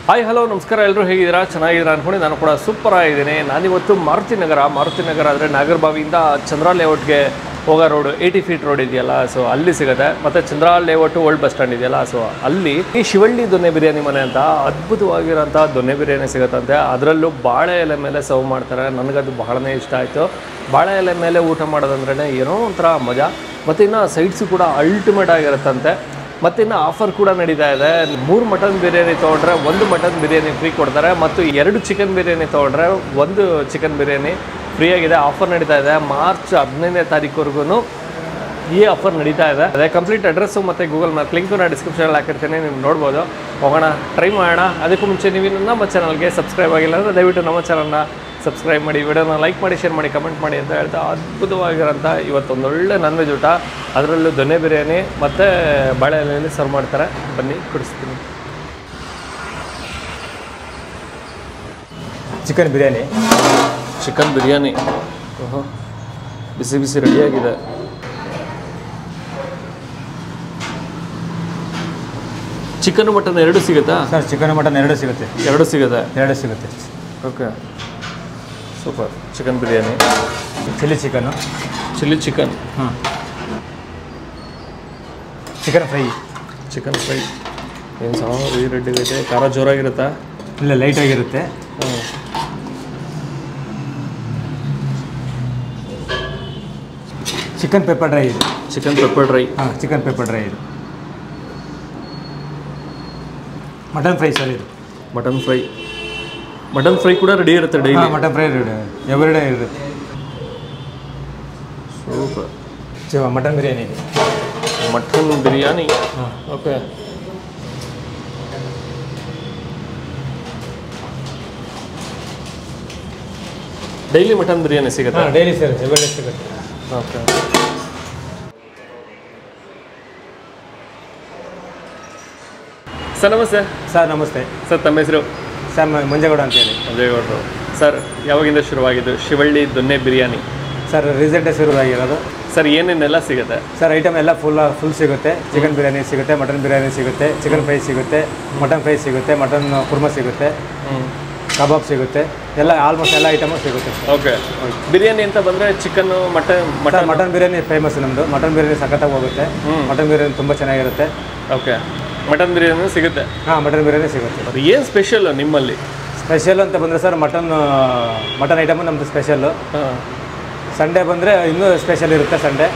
Hi hello ನಮಸ್ಕಾರ, ಎಲ್ಲರೂ ಹೇಗಿದ್ದೀರಾ? ಚೆನ್ನಾಗಿದ್ದೀರಾ ಅಂದ್ಕೊಂಡು ನಾನು ಕೂಡ ಸೂಪರ್ ಆಗಿದ್ದೀನಿ. ನಾನಿವತ್ತು ಮಾರುತಿ ನಗರ ಆದರೆ ನಾಗರಬಾವಿಯಿಂದ ಚಂದ್ರ ಲೇಔಟ್ಗೆ ಹೋಗೋ ರೋಡು 80 ಫೀಟ್ ರೋಡ್ ಇದೆಯಲ್ಲ, ಸೊ ಅಲ್ಲಿ ಸಿಗುತ್ತೆ. ಮತ್ತು ಚಂದ್ರ ಲೇಔಟು ಓಲ್ಡ್ ಬಸ್ ಸ್ಟ್ಯಾಂಡ್ ಇದೆಯಲ್ಲ, ಸೊ ಅಲ್ಲಿ ಈ ಶಿವಳ್ಳಿ ದೊನ್ನೆ ಬಿರಿಯಾನಿ ಮನೆ ಅಂತ ಅದ್ಭುತವಾಗಿರೋಂಥ ದೊನ್ನೆ ಬಿರಿಯಾನಿ ಸಿಗುತ್ತಂತೆ. ಅದರಲ್ಲೂ ಬಾಳೆ ಎಲೆ ಮೇಲೆ ಸರ್ವ್ ಮಾಡ್ತಾರೆ. ನನಗದು ಬಹಳನೇ ಇಷ್ಟ ಆಯಿತು. ಬಾಳೆ ಎಲೆ ಮೇಲೆ ಊಟ ಮಾಡೋದಂದ್ರೇ ಏನೋ ಒಂಥರ ಮಜಾ. ಮತ್ತು ಇನ್ನು ಸೈಡ್ಸು ಕೂಡ ಅಲ್ಟಿಮೇಟ್ ಆಗಿರುತ್ತಂತೆ. ಮತ್ತು ಇನ್ನು ಆಫರ್ ಕೂಡ ನಡೀತಾ ಇದೆ. 3 ಮಟನ್ ಬಿರಿಯಾನಿ ತೊಗೊಂಡ್ರೆ 1 ಮಟನ್ ಬಿರಿಯಾನಿ ಫ್ರೀ ಕೊಡ್ತಾರೆ, ಮತ್ತು 2 ಚಿಕನ್ ಬಿರಿಯಾನಿ ತೊಗೊಂಡ್ರೆ 1 ಚಿಕನ್ ಬಿರಿಯಾನಿ ಫ್ರೀ ಆಗಿದೆ. ಆಫರ್ ನಡೀತಾ ಇದೆ ಮಾರ್ಚ್ 15ನೇ ತಾರೀಕುವರೆಗೂ ಈ ಆಫರ್ ನಡೀತಾ ಇದೆ. ಅದೇ ಕಂಪ್ಲೀಟ್ ಅಡ್ರೆಸ್ಸು ಮತ್ತು ಗೂಗಲ್ ಮ್ಯಾಪ್ ಲಿಂಕು ನಾನು ಡಿಸ್ಕ್ರಿಪ್ಷನಲ್ಲಿ ಹಾಕಿರ್ತೀನಿ, ನೀವು ನೋಡ್ಬೋದು. ಹೋಗೋಣ, ಟ್ರೈ ಮಾಡೋಣ. ಅದಕ್ಕೂ ಮುಂಚೆ ನೀವು ನಮ್ಮ ಚಾನಲ್ಗೆ ಸಬ್ಸ್ಕ್ರೈಬ್ ಆಗಿಲ್ಲ ಅಂದರೆ ದಯವಿಟ್ಟು ನಮ್ಮ ಚಾನಲ್ನ ಸಬ್ಸ್ಕ್ರೈಬ್ ಮಾಡಿ, ವಿಡಿಯೋನ ಲೈಕ್ ಮಾಡಿ, ಶೇರ್ ಮಾಡಿ, ಕಮೆಂಟ್ ಮಾಡಿ ಅಂತ ಹೇಳ್ತಾ ಅದ್ಭುತವಾಗಿರೋಂಥ ಇವತ್ತೊಂದೊಳ್ಳೆ ನಾನ್ ವೆಜ್ ಊಟ, ಅದರಲ್ಲೂ ದೊನ್ನೆ ಬಿರಿಯಾನಿ ಮತ್ತು ಬಾಳೆ ಎಲೆಯಲ್ಲಿ ಸರ್ವ್ ಮಾಡ್ತಾರೆ. ಬನ್ನಿ ಕೊಡಿಸ್ತೀನಿ. ಚಿಕನ್ ಬಿರಿಯಾನಿ ಬಿಸಿ ಬಿಸಿ ರೆಡಿಯಾಗಿದೆ. ಚಿಕನ್ ಮಟನ್ 2 ಸಿಗುತ್ತಾ ಸರ್? ಚಿಕನ್ ಮಟನ್ 2 ಸಿಗುತ್ತೆ. 2 ಸಿಗುತ್ತೆ. 2 ಸಿಗುತ್ತೆ. Okay, super. Chicken biryani, chilli chicken, chicken fry ಏನು ಸಾರು ರೆಡಿ ಐತೆ. ಖಾರ ಜೋರಾಗಿರುತ್ತಾ? ಇಲ್ಲ, ಲೈಟಾಗಿರುತ್ತೆ. ಚಿಕನ್ ಪೆಪ್ಪರ್ ಡ್ರೈ ಇದೆ. ಚಿಕನ್ ಪೆಪ್ಪರ್ ಡ್ರೈ ಇದು. ಮಟನ್ ಫ್ರೈ ಸರ್ ಇದು. ಮಟನ್ ಫ್ರೈ ಕೂಡ ರೆಡಿ ಇರುತ್ತೆ daily? Mutton fry every day ಇರುತ್ತೆ. ಸೂಪರ್. ಮಟನ್ ಬಿರಿಯಾನಿ ಇದೆ. Mutton biryani, okay. Daily mutton biryani ಸಿಗುತ್ತೆ? ಡೈಲಿ ಸರ್, ಎವ್ರಿ ಡೇ ಸಿಗುತ್ತೆ. ಓಕೆ. ಸರ್ ನಮಸ್ತೆ. ಸರ್ ತಮ್ಮ ಹೆಸರು? ಸರ್ ಮಂಜೇಗೌಡ ಅಂತೇಳಿ. ಮಂಜೇಗೌಡರು. ಸರ್ ಯಾವಾಗಿಂದ ಶುರುವಾಗಿದ್ದು ಶಿವಳ್ಳಿ ದೊನ್ನೆ ಬಿರಿಯಾನಿ? ಸರ್ ರೀಸೆಂಟೇ ಶುರುವಾಗಿರೋದು. ಸರ್ ಏನೇನೆಲ್ಲ ಸಿಗುತ್ತೆ? ಸರ್ ಐಟಮ್ ಎಲ್ಲ ಫುಲ್ ಸಿಗುತ್ತೆ. ಚಿಕನ್ ಬಿರಿಯಾನಿ ಸಿಗುತ್ತೆ, ಮಟನ್ ಬಿರಿಯಾನಿ ಸಿಗುತ್ತೆ, ಚಿಕನ್ ಫ್ರೈ ಸಿಗುತ್ತೆ, ಮಟನ್ ಫ್ರೈ ಸಿಗುತ್ತೆ, ಮಟನ್ ಕುರ್ಮಾ ಸಿಗುತ್ತೆ, ಕಬಾಬ್ ಸಿಗುತ್ತೆ, ಎಲ್ಲ ಆಲ್ಮೋಸ್ಟ್ ಎಲ್ಲ ಐಟಮು ಸಿಗುತ್ತೆ. ಓಕೆ. ಬಿರಿಯಾನಿ ಅಂತ ಬಂದರೆ ಚಿಕನ್ನು ಮಟನ್ ಬಿರಿಯಾನಿ ಫೇಮಸ್ ನಮ್ಮದು. ಮಟನ್ ಬಿರಿಯಾನಿ ಸಖತ್ತಾಗಿ ಹೋಗುತ್ತೆ. ಮಟನ್ ಬಿರಿಯಾನಿ ತುಂಬ ಚೆನ್ನಾಗಿರುತ್ತೆ. ಓಕೆ. ಮಟನ್ ಬಿರಿಯಾನಿ ಸಿಗುತ್ತೆ? ಮಟನ್ ಬಿರಿಯಾನಿ ಸಿಗುತ್ತೆ. ಅದು ಏನು ಸ್ಪೆಷಲ್ ನಿಮ್ಮಲ್ಲಿ? ಸ್ಪೆಷಲ್ ಅಂತ ಬಂದರೆ ಸರ್ ಮಟನ್ ಐಟಮು ನಮ್ಮದು ಸ್ಪೆಷಲ್ಲು. ಸಂಡೇ ಬಂದರೆ ಇನ್ನೂ ಸ್ಪೆಷಲ್ ಇರುತ್ತೆ ಸಂಡೇ.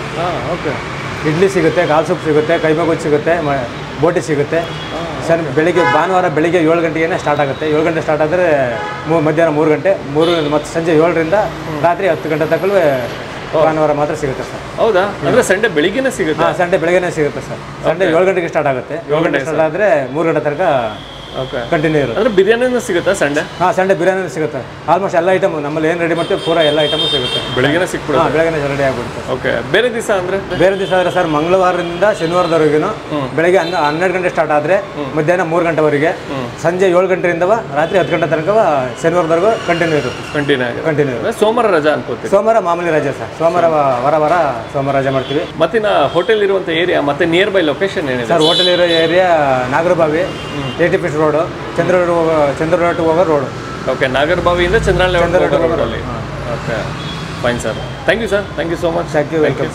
ಓಕೆ. ಇಡ್ಲಿ ಸಿಗುತ್ತೆ, ಕಾಲ್ ಸೂಪ್ ಸಿಗುತ್ತೆ, ಕೈಮಾ ಗೊಜ್ಜು ಸಿಗುತ್ತೆ, ಬೋಟಿ ಸಿಗುತ್ತೆ. ಸರ್ ಭಾನುವಾರ ಬೆಳಿಗ್ಗೆ 7 ಗಂಟೆಗೆ ಸ್ಟಾರ್ಟ್ ಆಗುತ್ತೆ. 7 ಗಂಟೆ ಸ್ಟಾರ್ಟ್ ಆದರೆ ಮಧ್ಯಾಹ್ನ 3 ಗಂಟೆ, ಮತ್ತು ಸಂಜೆ 7ರಿಂದ ರಾತ್ರಿ 10 ಗಂಟೆ ತನಕ ಭಾನುವಾರ ಮಾತ್ರ ಸಿಗುತ್ತೆ ಸರ್. ಹೌದಾ? ಅಂದರೆ ಸಂಡೇ ಬೆಳಿಗ್ಗೆನೇ ಸಿಗುತ್ತೆ? ಸಂಡೇ ಬೆಳಿಗ್ಗೆನೇ ಸಿಗುತ್ತೆ ಸರ್. ಸಂಡೇ 7 ಗಂಟೆಗೆ ಸ್ಟಾರ್ಟ್ ಆಗುತ್ತೆ. 7 ಗಂಟೆಗೆ ಸ್ಟಾರ್ಟ್ ಆದರೆ 3 ಗಂಟೆ ತನಕ ಕಂಟಿನ್ಯೂ ಇರುತ್ತೆ. ಅಂದರೆ ಬಿರಿಯಾನಿನೂ ಸಿಗುತ್ತಾ ಸಂಡೇ? ಸಂಡೇ ಬಿರಿಯಾನಿ ಸಿಗುತ್ತೆ. ಆಲ್ಮೋಸ್ಟ್ ಎಲ್ಲ ಐಟಮು ನಮ್ಮಲ್ಲಿ ಏನು ರೆಡಿ ಮಾಡ್ತೀವಿ ಪೂರ ಎಲ್ಲ ಐಟಮು ಸಿಗುತ್ತೆ. ಬೆಳಗ್ಗೆನೇ ಸಿಕ್ಬಿಡುತ್ತೆ? ಬೆಳಗ್ಗೆನೇ ರೆಡಿ ಆಗ್ಬಿಡುತ್ತೆ. ಓಕೆ. ಬೇರೆ ದಿವಸ ಆದರೆ ಸರ್ ಮಂಗಳವಾರದಿಂದ ಶನಿವಾರದವರೆಗೂ ಬೆಳಗ್ಗೆ 12 ಗಂಟೆ ಸ್ಟಾರ್ಟ್ ಆದರೆ ಮಧ್ಯಾಹ್ನ 3 ಗಂಟೆವರೆಗೆ, ಸಂಜೆ 7 ಗಂಟೆಯಿಂದ ರಾತ್ರಿ 10 ಗಂಟೆ ತನಕ ಶನಿವಾರದವರೆಗೂ ಕಂಟಿನ್ಯೂ ಇರುತ್ತೆ. ಸೋಮವಾರ ರಜಾ ಅನ್ಕೋತೀವಿ? ಸೋಮವಾರ ಮಾಮೂಲಿ ರಜೆ ಸರ್. ಸೋಮವಾರ ಸೋಮವಾರ ರಜೆ ಮಾಡ್ತೀವಿ. ಮತ್ತಿನ ಹೋಟೆಲ್ ಇರುವಂಥ ಏರಿಯಾ ಮತ್ತೆ ನಿಯರ್ ಬೈ ಲೊಕೇಶನ್ ಏನಿದೆ ಸರ್? ಹೋಟೆಲ್ ಇರೋ area Nagarbhavi 80 feet road, Chandra ಹೋಗೋ ರೋಡು. ಓಕೆ. ನಾಗರಬಾವಿಯಿಂದ ಚಂದ್ರ ರೋಡಲ್ಲಿ. Okay, fine sir. Thank you sir. Thank you so much. Thank you. Welcome.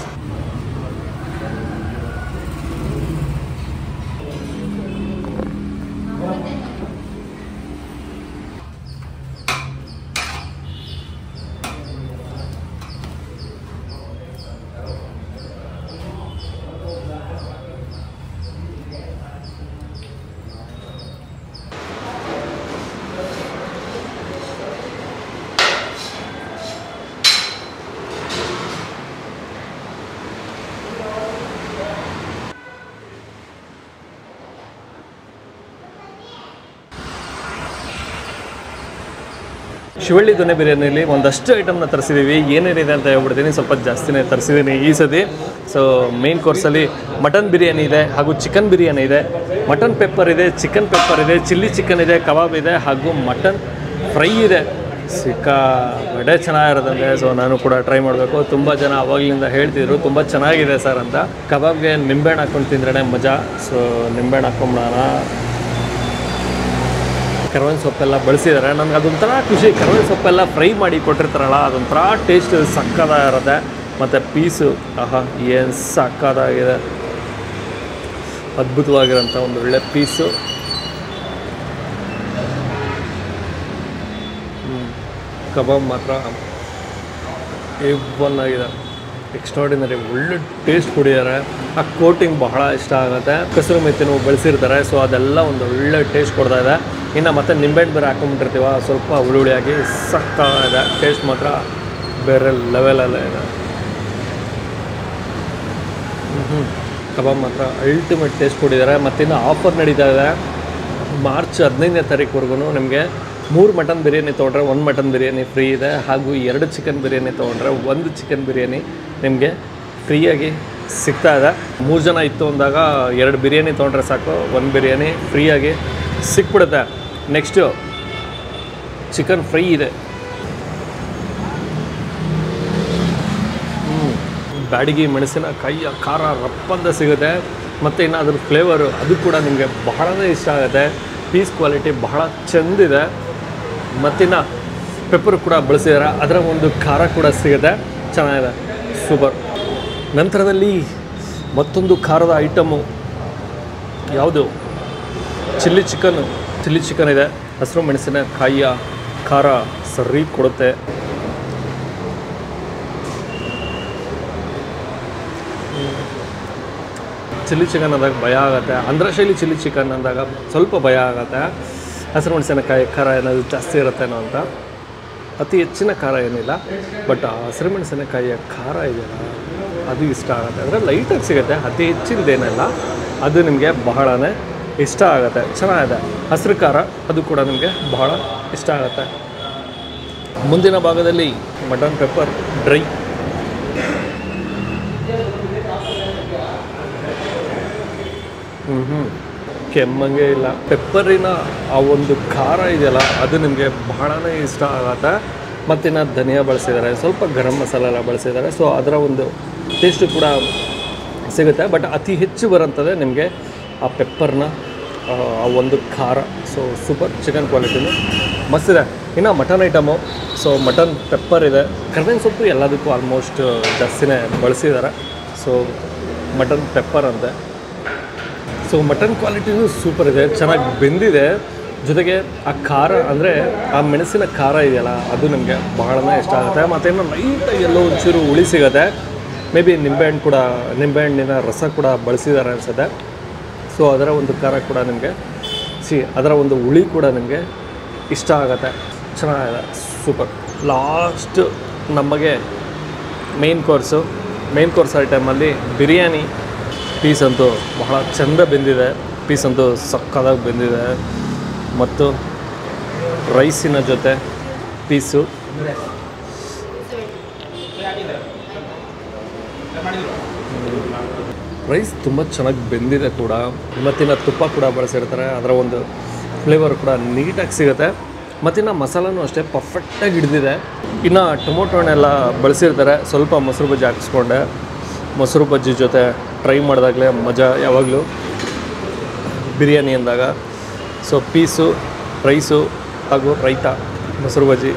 Shivalli Donne ಬಿರಿಯಾನಿಯಲ್ಲಿ ಒಂದಷ್ಟು ಐಟಮ್ನ ತರಿಸಿದ್ದೀವಿ. ಏನೇನಿದೆ ಅಂತ ಹೇಳ್ಬಿಡ್ತೀನಿ, ಸ್ವಲ್ಪ ಜಾಸ್ತಿನೇ ತರಿಸಿದ್ದೀನಿ ಈ ಸತಿ. ಸೊ ಮೇನ್ ಕೋರ್ಸಲ್ಲಿ ಮಟನ್ ಬಿರಿಯಾನಿ ಇದೆ, ಹಾಗೂ ಚಿಕನ್ ಬಿರಿಯಾನಿ ಇದೆ, ಮಟನ್ ಪೆಪ್ಪರ್ ಇದೆ, ಚಿಕನ್ ಪೆಪ್ಪರ್ ಇದೆ, ಚಿಲ್ಲಿ ಚಿಕನ್ ಇದೆ, ಕಬಾಬ್ ಇದೆ, ಹಾಗೂ ಮಟನ್ ಫ್ರೈ ಇದೆ. ಸಿಕ್ಕಾಪಟ್ಟೆ ಚೆನ್ನಾಗಿರೋದಂತೆ. ಸೊ ನಾನು ಕೂಡ ಟ್ರೈ ಮಾಡಬೇಕು. ತುಂಬ ಜನ ಅವಾಗಲಿಂದ ಹೇಳ್ತಿದ್ರು ತುಂಬ ಚೆನ್ನಾಗಿದೆ ಸರ್ ಅಂತ. ಕಬಾಬ್ಗೆ ನಿಂಬೆಹಣ್ಣು ಹಾಕ್ಕೊಂಡು ತಿಂದ್ರೇ ಮಜಾ. ಸೊ ನಿಂಬೆಹಣ್ಣು ಹಾಕ್ಕೊಂಬಿಡೋಣ. ಕರ್ಬೇವಿನ ಸೊಪ್ಪೆಲ್ಲ ಬಳಸಿದ್ದಾರೆ. ನನಗೆ ಅದೊಂಥರ ಖುಷಿ, ಕರ್ಬೇವಿನ ಸೊಪ್ಪೆಲ್ಲ ಫ್ರೈ ಮಾಡಿ ಕೊಟ್ಟಿರ್ತಾರಲ್ಲ ಅದೊಂಥರ ಟೇಸ್ಟ್ ಸಕ್ಕದಾಗಿರುತ್ತೆ. ಮತ್ತು ಪೀಸು ಆಹಾ ಏನು ಸಕ್ಕದಾಗಿದೆ, ಅದ್ಭುತವಾಗಿರೋಂಥ ಒಂದು ಒಳ್ಳೆ ಪೀಸು. ಕಬಾಬ್ ಮಾತ್ರ ಒನ್ ಆಗಿದೆ, ಎಕ್ಸ್ಟ್ರಾಡಿನರಿ, ಒಳ್ಳೆ ಟೇಸ್ಟ್ ಕೊಡಿದ್ದಾರೆ. ಆ ಕೋಟಿಂಗ್ ಬಹಳ ಇಷ್ಟ ಆಗುತ್ತೆ. ಕಸೂರಿ ಮೆಥಿನೂ ಬಳಸಿರ್ತಾರೆ, ಸೊ ಅದೆಲ್ಲ ಒಂದು ಒಳ್ಳೆ ಟೇಸ್ಟ್ ಕೊಡ್ತಾ ಇದೆ. ಇನ್ನು ಮತ್ತೆ ನಿಂಬೆಹಣ್ಣು ಬೇರೆ ಹಾಕೊಂಡ್ಬಿಟ್ಟಿರ್ತೀವ, ಸ್ವಲ್ಪ ಹುಳಿಯಾಗಿ ಸಕ್ಕತ್ತಾಗಿದೆ. ಟೇಸ್ಟ್ ಮಾತ್ರ ಬೇರೆ ಲೆವೆಲಲ್ಲೇ ಇದೆ. ಕಬಾಬ್ ಮಾತ್ರ ಅಲ್ಟಿಮೇಟ್ ಟೇಸ್ಟ್ ಕೊಟ್ಟಿದ್ದಾರೆ. ಮತ್ತಿನ್ನು ಆಫರ್ ನಡೀತಾ ಇದೆ ಮಾರ್ಚ್ 15ನೇ ತಾರೀಕುವರೆಗೂ. ನಿಮಗೆ 3 ಮಟನ್ ಬಿರಿಯಾನಿ ತೊಗೊಂಡ್ರೆ 1 ಮಟನ್ ಬಿರಿಯಾನಿ ಫ್ರೀ ಇದೆ, ಹಾಗೂ 2 ಚಿಕನ್ ಬಿರಿಯಾನಿ ತೊಗೊಂಡ್ರೆ 1 ಚಿಕನ್ ಬಿರಿಯಾನಿ ನಿಮಗೆ ಫ್ರೀಯಾಗಿ ಸಿಗ್ತಾ ಇದೆ. 3 ಜನ ಇತ್ತು ಅಂದಾಗ 2 ಬಿರಿಯಾನಿ ತೊಗೊಂಡ್ರೆ ಸಾಕು, 1 ಬಿರಿಯಾನಿ ಫ್ರೀಯಾಗಿ ಸಿಕ್ಬಿಡುತ್ತೆ. ನೆಕ್ಸ್ಟು ಚಿಕನ್ ಫ್ರೈ ಇದೆ, ಬ್ಯಾಡಗಿ ಮೆಣಸಿನಕಾಯಿ ಖಾರ ರಪ್ಪಂದ ಸಿಗುತ್ತೆ. ಮತ್ತು ಇನ್ನು ಅದ್ರ ಫ್ಲೇವರು ಅದು ಕೂಡ ನಿಮಗೆ ಬಹಳನೇ ಇಷ್ಟ ಆಗುತ್ತೆ. ಪೀಸ್ ಕ್ವಾಲಿಟಿ ಬಹಳ ಚೆಂದಿದೆ. ಮತ್ತಿನ್ನು ಪೆಪ್ಪರ್ ಕೂಡ ಬಳಸಿದ್ದಾರೆ, ಅದರ ಒಂದು ಖಾರ ಕೂಡ ಸಿಗುತ್ತೆ, ಚೆನ್ನಾಗಿದೆ, ಸೂಪರ್. ನಂತರದಲ್ಲಿ ಮತ್ತೊಂದು ಖಾರದ ಐಟಮು ಯಾವುದು, ಚಿಲ್ಲಿ ಚಿಕನ್ ಇದೆ. ಹಸಿರು ಮೆಣಸಿನಕಾಯಿಯ ಖಾರ ಸರಿ ಕೊಡುತ್ತೆ. ಚಿಲ್ಲಿ ಚಿಕನ್ ಅಂದಾಗ ಭಯ ಆಗುತ್ತೆ, ಆಂಧ್ರ ಶೈಲಿ ಚಿಲ್ಲಿ ಚಿಕನ್ ಅಂದಾಗ ಸ್ವಲ್ಪ ಭಯ ಆಗುತ್ತೆ. ಹಸಿರು ಮೆಣಸಿನಕಾಯಿ ಖಾರ ಏನಾದರೂ ಜಾಸ್ತಿ ಇರುತ್ತೇನೋ ಅಂತ. ಅತಿ ಹೆಚ್ಚಿನ ಖಾರ ಏನಿಲ್ಲ, ಬಟ್ ಆ ಹಸಿರು ಮೆಣಸಿನಕಾಯಿಯ ಖಾರ ಇದೆಯಲ್ಲ ಅದು ಇಷ್ಟ ಆಗುತ್ತೆ. ಅಂದರೆ ಲೈಟಾಗಿ ಸಿಗುತ್ತೆ, ಅತಿ ಹೆಚ್ಚಿನದೇನಲ್ಲ, ಅದು ನಿಮಗೆ ಬಹಳನೇ ಇಷ್ಟ ಆಗುತ್ತೆ, ಚೆನ್ನಾಗಿದೆ. ಹಸಿರು ಖಾರ ಅದು ಕೂಡ ನಿಮಗೆ ಬಹಳ ಇಷ್ಟ ಆಗುತ್ತೆ. ಮುಂದಿನ ಭಾಗದಲ್ಲಿ ಮಟನ್ ಪೆಪ್ಪರ್ ಡ್ರೈ. ಕೆಮ್ಮಂಗೆ ಇಲ್ಲ. ಪೆಪ್ಪರಿನ ಆ ಒಂದು ಖಾರ ಇದೆಯಲ್ಲ ಅದು ನಿಮಗೆ ಬಹಳನೇ ಇಷ್ಟ ಆಗುತ್ತೆ. ಮತ್ತಿನ್ನು ಧನಿಯಾ ಬಳಸಿದ್ದಾರೆ, ಸ್ವಲ್ಪ ಗರಂ ಮಸಾಲ ಎಲ್ಲ ಬಳಸಿದ್ದಾರೆ, ಸೊ ಅದರ ಒಂದು ಟೇಸ್ಟು ಕೂಡ ಸಿಗುತ್ತೆ. ಬಟ್ ಅತಿ ಹೆಚ್ಚು ಬರೋಂಥದ್ದೇ ನಿಮಗೆ ಆ ಪೆಪ್ಪರ್ನ ಆ ಒಂದು ಖಾರ. ಸೊ ಸೂಪರ್, ಚಿಕನ್ ಕ್ವಾಲಿಟಿನೂ ಮಸ್ತಿದೆ. ಇನ್ನು mutton item, so mutton pepper ಇದೆ, ಕರ್ಬೇವಿನ ಸೊಪ್ಪು ಎಲ್ಲದಕ್ಕೂ ಆಲ್ಮೋಸ್ಟ್ ಜಾಸ್ತಿನೇ ಬಳಸಿದ್ದಾರೆ. ಸೊ ಮಟನ್ ಪೆಪ್ಪರ್ ಅಂತೆ. ಸೊ ಮಟನ್ ಕ್ವಾಲಿಟಿನೂ ಸೂಪರ್ ಇದೆ, ಚೆನ್ನಾಗಿ ಬೆಂದಿದೆ. ಜೊತೆಗೆ ಆ ಖಾರ ಅಂದರೆ ಆ ಮೆಣಸಿನ ಖಾರ ಇದೆಯಲ್ಲ ಅದು ನಿಮಗೆ ಬಹಳನೇ ಇಷ್ಟ ಆಗುತ್ತೆ. ಮತ್ತು ಇನ್ನು ಲೈಟಾಗಿ ಎಲ್ಲೋ ಒಂಚೂರು ಹುಳಿ ಸಿಗುತ್ತೆ. ಮೇ ಬಿ ನಿಂಬೆಹಣ್ಣಿನ ರಸ ಕೂಡ ಬಳಸಿದ್ದಾರೆ ಅನಿಸುತ್ತೆ. ಸೊ ಅದರ ಒಂದು ಖಾರ ಕೂಡ ನಿಮಗೆ ಅದರ ಒಂದು ಹುಳಿ ಕೂಡ ನಿಮಗೆ ಇಷ್ಟ ಆಗುತ್ತೆ, ಚೆನ್ನಾಗಿದೆ, ಸೂಪರ್. ಲಾಸ್ಟ್ ನಮಗೆ ಮೇನ್ ಕೋರ್ಸ್ ಐಟಮಲ್ಲಿ ಬಿರಿಯಾನಿ ಪೀಸ್ ಅಂತೂ ಬಹಳ ಚೆಂದ ಬೆಂದಿದೆ, ಪೀಸ್ ಅಂತೂ ಸಕ್ಕತ್ತಾಗಿ ಬೆಂದಿದೆ. ಮತ್ತು ರೈಸಿನ ಜೊತೆ ಪೀಸು ರೈಸ್ ತುಂಬ ಚೆನ್ನಾಗಿ ಬೆಂದಿದೆ ಕೂಡ. ಮತ್ತಿನ್ನು ತುಪ್ಪ ಕೂಡ ಬಳಸಿರ್ತಾರೆ, ಅದರ ಒಂದು ಫ್ಲೇವರ್ ಕೂಡ ನೀಟಾಗಿ ಸಿಗುತ್ತೆ. ಮತ್ತಿನ್ನು ಮಸಾಲನೂ ಅಷ್ಟೇ ಪರ್ಫೆಕ್ಟಾಗಿ ಹಿಡಿದಿದೆ. ಇನ್ನು ಟೊಮೊಟೊ ಹಣ್ಣೆಲ್ಲ ಬಳಸಿರ್ತಾರೆ, ಸ್ವಲ್ಪ ಮೊಸರು ಬಜ್ಜಿ ಹಾಕಿಸ್ಕೊಂಡೆ. ಮೊಸರು ಬಜ್ಜಿ ಜೊತೆ ಟ್ರೈ ಮಾಡಿದಾಗಲೇ ಮಜಾ ಯಾವಾಗಲೂ ಬಿರಿಯಾನಿ ಅಂದಾಗ. ಸೊ ಪೀಸು, ರೈಸು ಹಾಗೂ ರೈತ, ಮೊಸರು ಬಜ್ಜಿ.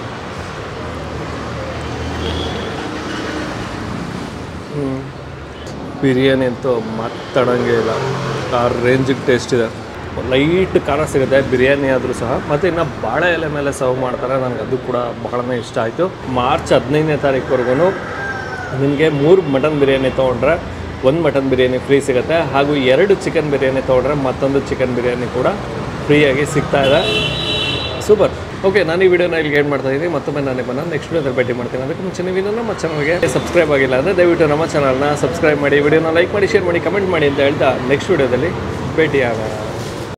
ಬಿರಿಯಾನಿ ಅಂತೂ ಮಾತಾಡೋಂಗೆ ಇಲ್ಲ, ಆ ರೇಂಜಿಗೆ ಟೇಸ್ಟ್ ಇದೆ. ಲೈಟ್ ಖಾರ ಸಿಗುತ್ತೆ ಬಿರಿಯಾನಿ ಆದರೂ ಸಹ. ಮತ್ತು ಇನ್ನು ಬಾಳೆ ಎಲೆ ಮೇಲೆ ಸರ್ವ್ ಮಾಡ್ತಾರೆ, ನನಗೆ ಅದು ಕೂಡ ಬಹಳನೇ ಇಷ್ಟ ಆಯಿತು. ಮಾರ್ಚ್ 15ನೇ ತಾರೀಕುವರೆಗೂ ನಿಮಗೆ 3 ಮಟನ್ ಬಿರಿಯಾನಿ ತೊಗೊಂಡ್ರೆ 1 ಮಟನ್ ಬಿರಿಯಾನಿ ಫ್ರೀ ಸಿಗುತ್ತೆ, ಹಾಗೂ 2 ಚಿಕನ್ ಬಿರಿಯಾನಿ ತೊಗೊಂಡ್ರೆ ಮತ್ತೊಂದು ಚಿಕನ್ ಬಿರಿಯಾನಿ ಕೂಡ ಫ್ರೀಯಾಗಿ ಸಿಗ್ತಾ ಇದೆ. ಸೂಪರ್. ಓಕೆ, ನಾನು ಈ ವಿಡಿಯೋನ ಇಲ್ಲಿಗೆ ಏನು ಮಾಡ್ತಾಯಿದ್ದೀನಿ. ಮತ್ತೊಮ್ಮೆ ನಾನು ನಿಮ್ಮನ್ನು ನೆಕ್ಸ್ಟ್ ವಿಡಿಯೋದಲ್ಲಿ ಭೇಟಿ ಮಾಡ್ತೀನಿ. ಅದಕ್ಕೆ ಮುಂಚೆ ನೀವು ನಮ್ಮ ಚಾನಲ್ಗೆ ಸಬ್ಸ್ಕ್ರೈಬ್ ಆಗಿಲ್ಲ ಅಂದರೆ ದಯವಿಟ್ಟು ನಮ್ಮ ಚಾನಲ್ನ ಸಬ್ಸ್ಕ್ರೈಬ್ ಮಾಡಿ, ವಿಡಿಯೋನ ಲೈಕ್ ಮಾಡಿ, ಶೇರ್ ಮಾಡಿ, ಕಮೆಂಟ್ ಮಾಡಿ ಅಂತ ಹೇಳ್ತಾ ನೆಕ್ಸ್ಟ್ ವಿಡಿಯೋದಲ್ಲಿ ಭೇಟಿ ಆಗೋಣ.